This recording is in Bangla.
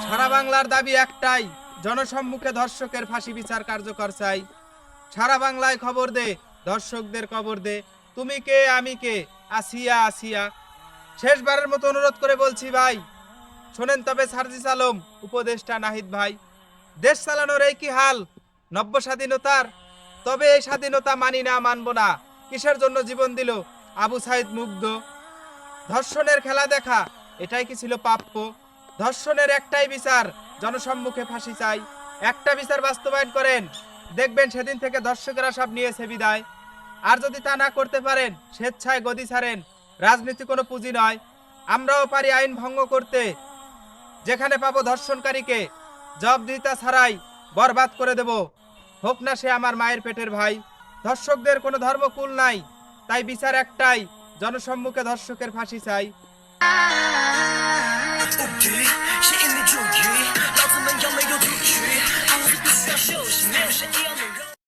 সারা বাংলার দাবি একটাই, জনসম্মুখে ধর্ষকের ফাঁসি বিচার কার্যকর চাই। সারা বাংলায় খবর দে, ধর্ষকদের কবর দে, তুমি কে আমি কে, আসিয়া আসিয়া। শেষবারের মতো অনুরোধ করে বলছি ভাই, শোনেন তবে সার্জিস আলম, উপদেষ্টা নাহিদ ভাই। দেশ চালানোর এই কি হাল নব্য স্বাধীনতার? তবে এই স্বাধীনতা মানি না, মানব না। কিসের জন্য জীবন দিল আবু সাইদ মুগ্ধ? ধর্ষণের খেলা দেখা, এটাই কি ছিল প্রাপ্য? ধর্ষণের একটাই বিচার, জনসম্মুখে ফাঁসি চাই। একটা বিচার বাস্তবায়ন করেন, দেখবেন সেদিন থেকে ধর্ষকেরা সব নিয়েছে বিদায়। আর যদি তা না করতে পারেন, স্বেচ্ছায় গদি ছাড়েন। রাজনীতি কোনো পুঁজি নয়, আমরাও পারি আইন ভঙ্গ করতে। যেখানে পাবো ধর্ষণকারীকে, জবাবদিহিতা ছাড়াই বরবাদ করে দেব, হোক না সে আমার মায়ের পেটের ভাই। ধর্ষকদের কোনো ধর্মকুল নাই, তাই বিচার একটাই, জনসম্মুখে ধর্ষকের ফাঁসি চাই।是因为注意，老子们要没有主曲，儿子必须要休息，没有谁。